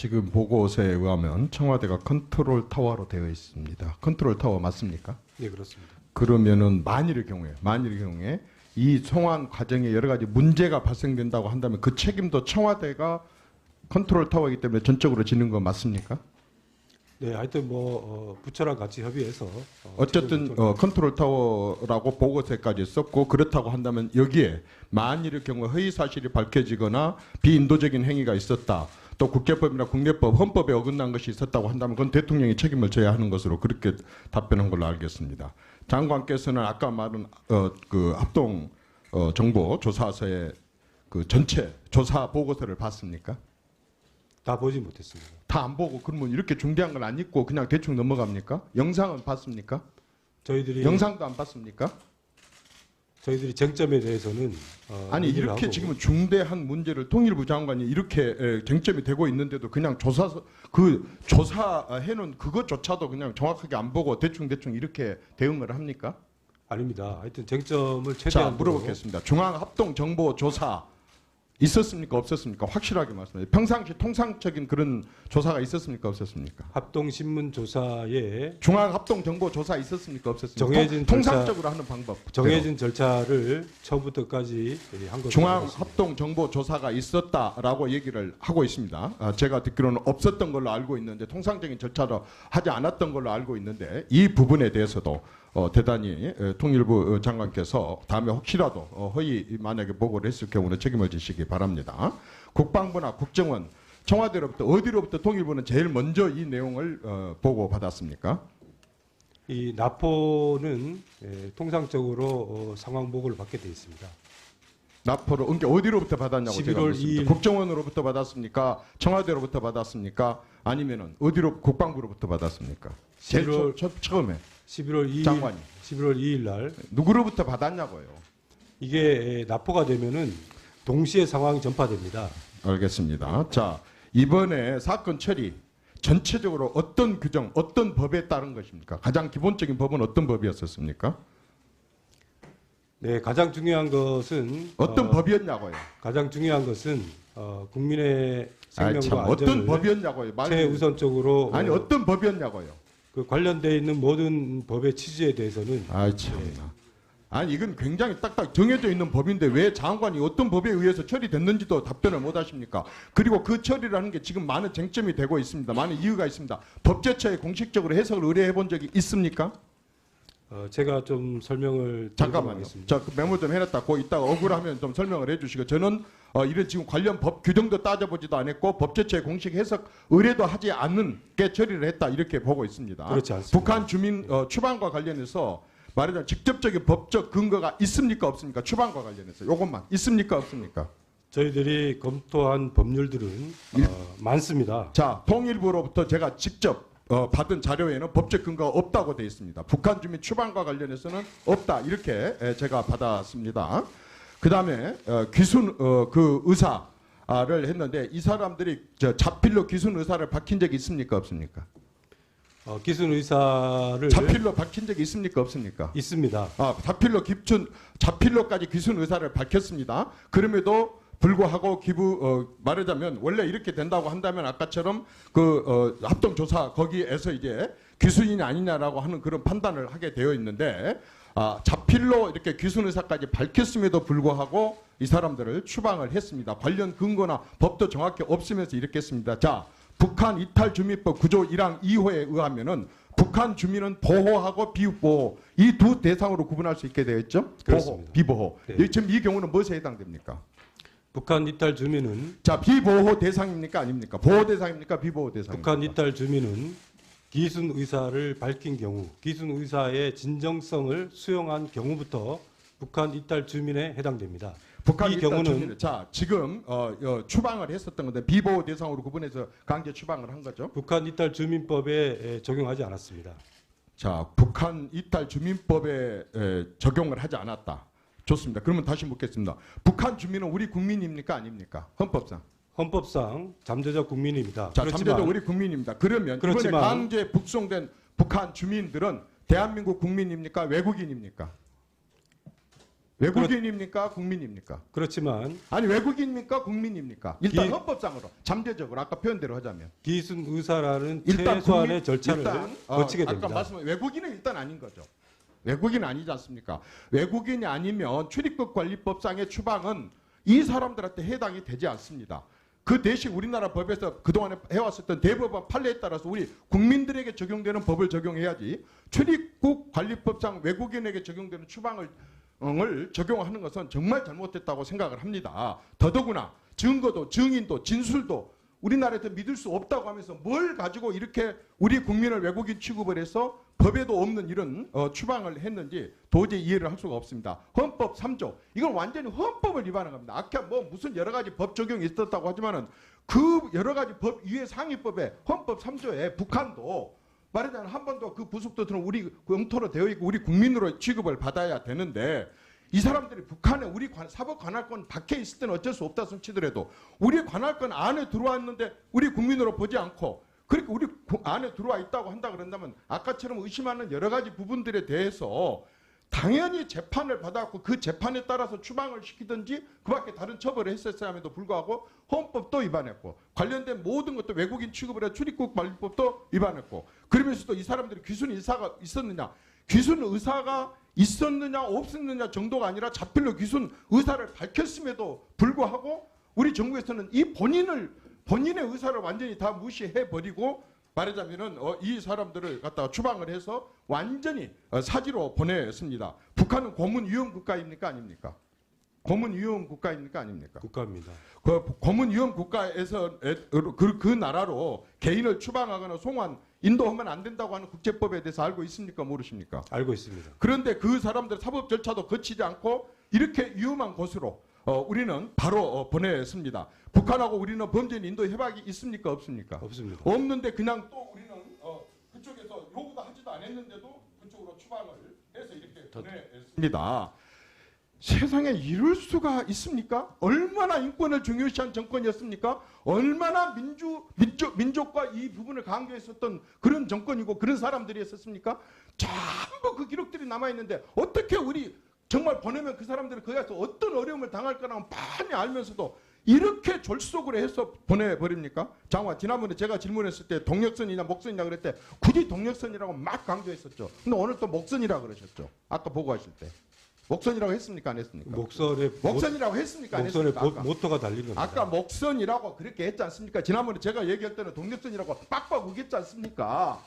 지금 보고서에 의하면 청와대가 컨트롤 타워로 되어 있습니다. 컨트롤 타워 맞습니까? 네, 그렇습니다. 그러면은 만일의 경우에 이 송환 과정에 여러 가지 문제가 발생된다고 한다면 그 책임도 청와대가 컨트롤 타워이기 때문에 전적으로 지는 거 맞습니까? 네, 하여튼 부처랑 같이 협의해서 어쨌든 컨트롤 타워라고 보고서까지 썼고 그렇다고 한다면 여기에 만일의 경우 허위 사실이 밝혀지거나 비인도적인 행위가 있었다. 또 국제법이나 국내법, 헌법에 어긋난 것이 있었다고 한다면 그건 대통령이 책임을 져야 하는 것으로 그렇게 답변한 걸로 알겠습니다. 장관께서는 아까 말한 그 합동 정보 조사서의 그 전체 조사 보고서를 봤습니까? 다 보지 못했습니다. 다 안 보고 그러면 이렇게 중대한 걸 안 읽고 그냥 대충 넘어갑니까? 영상은 봤습니까? 저희들이 영상도 안 봤습니까? 저희들이 쟁점에 대해서는 아니 얘기를 이렇게 하고 지금 중대한 문제를 통일부 장관이 이렇게 쟁점이 되고 있는데도 그냥 조사해놓은 그것조차도 그냥 정확하게 안 보고 대충 이렇게 대응을 합니까? 아닙니다. 하여튼 쟁점을 자 최대한 물어보겠습니다. 중앙합동정보조사 있었습니까? 없었습니까? 확실하게 말씀해주세요. 평상시 통상적인 그런 조사가 있었습니까? 없었습니까? 합동신문조사에 중앙합동정보조사 있었습니까? 없었습니까? 정해진 통상적으로 하는 방법. 정해진 절차를 처음부터까지 한 것으로 중앙합동정보조사가 있었다라고 얘기를 하고 있습니다. 제가 듣기로는 없었던 걸로 알고 있는데 통상적인 절차로 하지 않았던 걸로 알고 있는데 이 부분에 대해서도 대단히 통일부 장관께서 다음에 혹시라도 허위 만약에 보고를 했을 경우는 책임을 지시기 바랍니다. 국방부나 국정원, 청와대로부터 어디로부터 통일부는 제일 먼저 이 내용을 보고받았습니까? 이 납포는 통상적으로 상황 보고를 받게 돼 있습니다. 납포로 그러니까 어디로부터 받았냐고 11월 제가 묻습니다. 2일 국정원으로부터 받았습니까? 청와대로부터 받았습니까? 아니면은 어디로 국방부로부터 받았습니까? 제일 11월 처음에 11월 2일 장관이. 11월 2일 날 누구로부터 받았냐고요. 이게 납포가 되면은 동시에 상황이 전파됩니다. 알겠습니다. 자, 이번에 사건 처리 전체적으로 어떤 규정, 어떤 법에 따른 것입니까? 가장 기본적인 법은 어떤 법이었었습니까? 네, 가장 중요한 것은 어떤 법이었냐고요? 가장 중요한 것은 국민의 아이, 참, 생명과 어떤 안전을 법이었냐고요? 최우선적으로 아니 어떤 법이었냐고요? 그 관련되어 있는 모든 법의 취지에 대해서는 아이 참나. 아니 이건 굉장히 딱딱 정해져 있는 법인데 왜 장관이 어떤 법에 의해서 처리됐는지도 답변을 못 하십니까? 그리고 그 처리라는 게 지금 많은 쟁점이 되고 있습니다. 많은 이유가 있습니다. 법제처에 공식적으로 해석을 의뢰해 본 적이 있습니까? 제가 좀 설명을 잠깐만요. 하겠습니다. 자, 그 메모 좀 해놨다. 그 이따가 억울하면 좀 설명을 해주시고 저는 이런 지금 관련 법 규정도 따져보지도 않았고 법제처의 공식 해석 의뢰도 하지 않는 게 처리를 했다 이렇게 보고 있습니다. 그렇지 않습니다. 북한 주민 추방과 관련해서 말하자면 직접적인 법적 근거가 있습니까 없습니까? 추방과 관련해서 요것만 있습니까 없습니까? 저희들이 검토한 법률들은 많습니다. 자, 통일부로부터 제가 직접 받은 자료에는 법적 근거가 없다고 되어 있습니다. 북한 주민 추방과 관련해서는 없다 이렇게 제가 받았습니다. 그 다음에 귀순 그 의사를 했는데 이 사람들이 자필로 귀순 의사를 밝힌 적이 있습니까 없습니까? 기순 의사를 자필로 밝힌 적이 있습니까 없습니까? 있습니다. 자필로까지 귀순 의사를 밝혔습니다. 그럼에도 불구하고 말하자면 원래 이렇게 된다고 한다면 아까처럼 합동조사 거기에서 이제 귀순이 아니냐라고 하는 그런 판단을 하게 되어 있는데 자필로 이렇게 귀순 의사까지 밝혔음에도 불구하고 이 사람들을 추방을 했습니다. 관련 근거나 법도 정확히 없으면서 이렇게 했습니다. 자, 북한 이탈 주민법 9조 1항 2호에 의하면은 북한 주민은 보호하고 비보호 이 두 대상으로 구분할 수 있게 되어 있죠. 그렇습니다. 보호, 비보호. 네. 지금 이 경우는 무엇에 해당됩니까? 북한 이탈 주민은 자, 비보호 대상입니까 아닙니까? 보호 대상입니까 비보호 대상입니까? 북한 이탈 주민은 기순 의사를 밝힌 경우, 기순 의사의 진정성을 수용한 경우부터 북한 이탈 주민에 해당됩니다. 북한 이 이탈 경우는 주민은 자 지금 추방을 했었던 건데 비보호 대상으로 구분해서 강제 추방을 한 거죠. 북한 이탈 주민법에 적용하지 않았습니다. 자, 북한 이탈 주민법에 적용을 하지 않았다. 좋습니다. 그러면 다시 묻겠습니다. 북한 주민은 우리 국민입니까 아닙니까? 헌법상 잠재적 국민입니다. 자, 잠재적 우리 국민입니다. 그러면 이번에 강제 북송된 북한 주민들은 대한민국 국민입니까 외국인입니까? 외국인입니까? 국민입니까? 그렇지만 아니 외국인입니까? 국민입니까? 일단 기- 헌법상으로 잠재적으로 아까 표현대로 하자면 기순 의사라는 일단 최소한의 국민- 절차를 일단, 거치게 아까 됩니다. 말씀한 외국인은 일단 아닌 거죠. 외국인 아니지 않습니까? 외국인이 아니면 출입국 관리법상의 추방은 이 사람들한테 해당이 되지 않습니다. 그 대신 우리나라 법에서 그동안에 해왔었던 대법원 판례에 따라서 우리 국민들에게 적용되는 법을 적용해야지 출입국 관리법상 외국인에게 적용되는 추방을 적용하는 것은 정말 잘못됐다고 생각을 합니다. 더더구나 증거도 증인도 진술도 우리나라에서 믿을 수 없다고 하면서 뭘 가지고 이렇게 우리 국민을 외국인 취급을 해서 법에도 없는 이런 추방을 했는지 도저히 이해를 할 수가 없습니다. 헌법 3조 이건 완전히 헌법을 위반한 겁니다. 아까 뭐 무슨 여러 가지 법 적용이 있었다고 하지만은 그 여러 가지 법 위에 상위법에 헌법 3조에 북한도 말하자면 한 번도 그 부속도 들은 우리 영토로 되어 있고 우리 국민으로 취급을 받아야 되는데 이 사람들이 북한에 우리 사법 관할권 밖에 있을 때는 어쩔 수 없다 손치더라도 우리 관할권 안에 들어왔는데 우리 국민으로 보지 않고 그렇게 우리 안에 들어와 있다고 한다 그런다면 아까처럼 의심하는 여러 가지 부분들에 대해서 당연히 재판을 받았고 그 재판에 따라서 추방을 시키든지 그밖에 다른 처벌을 했었어야 함에도 불구하고 헌법도 위반했고 관련된 모든 것도 외국인 취급을 해 출입국 관리법도 위반했고 그러면서도 이 사람들이 귀순 의사가 있었느냐 귀순 의사가 있었느냐 없었느냐 정도가 아니라 자필로 귀순 의사를 밝혔음에도 불구하고 우리 정부에서는 이 본인의 의사를 완전히 다 무시해 버리고 말하자면은 이 사람들을 갖다가 추방을 해서 완전히 사지로 보냈습니다. 북한은 고문 위험 국가입니까 아닙니까? 고문 위험 국가입니까 아닙니까? 국가입니다. 그 고문 위험 국가에서 그 나라로 개인을 추방하거나 송환 인도하면 안 된다고 하는 국제법에 대해서 알고 있습니까 모르십니까? 알고 있습니다. 그런데 그 사람들 사법 절차도 거치지 않고 이렇게 위험한 곳으로 우리는 바로 보냈습니다. 북한하고 우리는 범죄인 인도 협약이 있습니까 없습니까? 없습니다. 없는데 그냥 또 우리는 그쪽에서 요구도 하지도 않았는데도 그쪽으로 추방을 해서 이렇게 보냈습니다. 세상에 이럴 수가 있습니까? 얼마나 인권을 중요시한 정권이었습니까? 얼마나 민족과 이 부분을 강조했었던 그런 정권이고 그런 사람들이었습니까? 전부 그 기록들이 남아있는데 어떻게 우리 정말 보내면 그 사람들은 거기서 어떤 어려움을 당할 거라고 많이 알면서도 이렇게 졸속으로 해서 보내버립니까? 장관 지난번에 제가 질문했을 때 동력선이냐 목선이냐 그랬을 때 굳이 동력선이라고 막 강조했었죠. 근데 오늘 또 목선이라고 그러셨죠. 아까 보고하실 때. 목선이라고 했습니까 안 했습니까? 목선이라고 했습니까 안 목선에 했습니까? 모토가 달린 겁니다. 아까 목선이라고 그렇게 했지 않습니까? 지난번에 제가 얘기할 때는 동력선이라고 빡빡 우겼지 않습니까?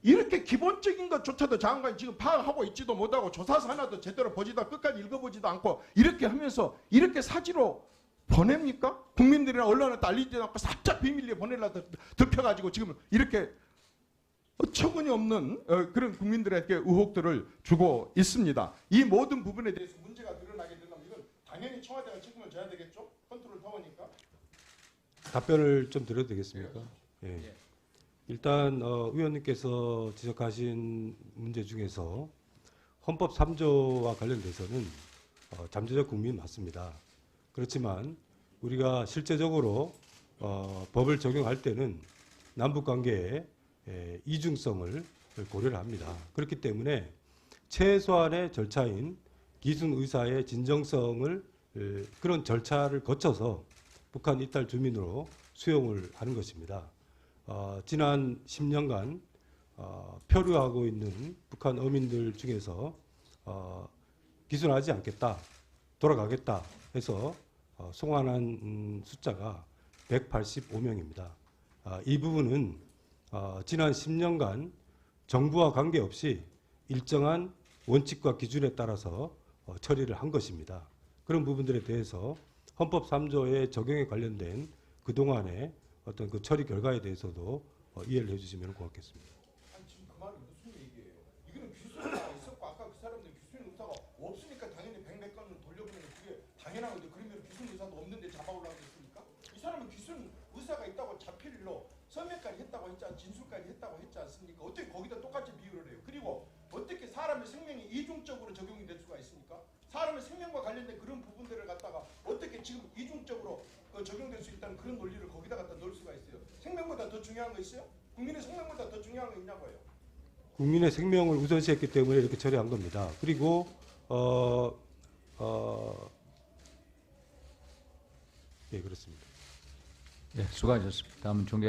이렇게 기본적인 것조차도 장관이 지금 파악하고 있지도 못하고 조사서 하나도 제대로 보지도 끝까지 읽어보지도 않고 이렇게 하면서 이렇게 사지로 보냅니까? 국민들이나 언론에 알리지도 않고 살짝 비밀리에 보내려다 덮여가지고 지금 이렇게 어처구니 없는 그런 국민들에게 의혹들을 주고 있습니다. 이 모든 부분에 대해서 문제가 드러나게 된다면 이건 당연히 청와대가 책임을 져야 되겠죠? 컨트롤 타워니까. 답변을 좀 드려도 되겠습니까? 예. 일단 의원님께서 지적하신 문제 중에서 헌법 3조와 관련돼서는 잠재적 국민 맞습니다. 그렇지만 우리가 실제적으로 법을 적용할 때는 남북 관계에 이중성을 고려를 합니다. 그렇기 때문에 최소한의 절차인 기순 의사의 진정성을 그런 절차를 거쳐서 북한 이탈 주민으로 수용을 하는 것입니다. 지난 10년간 표류하고 있는 북한 어민들 중에서 기순하지 않겠다, 돌아가겠다 해서 송환한 숫자가 185명입니다. 이 부분은 지난 10년간 정부와 관계없이 일정한 원칙과 기준에 따라서 처리를 한 것입니다. 그런 부분들에 대해서 헌법 3조의 적용에 관련된 그동안의 어떤 그 처리 결과에 대해서도 이해를 해주시면 고맙겠습니다. 아니 지금 그 말은 무슨 얘기예요? 이거는 귀순의사가 있었고 아까 그 사람들 귀순의사가 없으니까 당연히 100몇 건을 돌려보내는 그게 당연한 건데 그러면 귀순의사도 없는데 잡아오려고 했습니까? 이 사람은 귀순의사가 있다고 자필로 서명까지 했다고 했지 진술까지 했다고 했지 않습니까? 어떻게 거기다 똑같이 비유를 해요? 그리고 어떻게 사람의 생명이 이중적으로 적용이 될 수가 있습니까? 사람의 생명과 관련된 그런 부분들을 갖다가 어떻게 지금 이중적으로 적용될 수 있다는 그런 논리를 거기다 갖다 넣을 수가 있어요? 생명보다 더 중요한 거 있어요? 국민의 생명보다 더 중요한 거 있냐고요? 국민의 생명을 우선시했기 때문에 이렇게 처리한 겁니다. 그리고 예, 그렇습니다. 예, 수고하셨습니다. 다음은 존경하는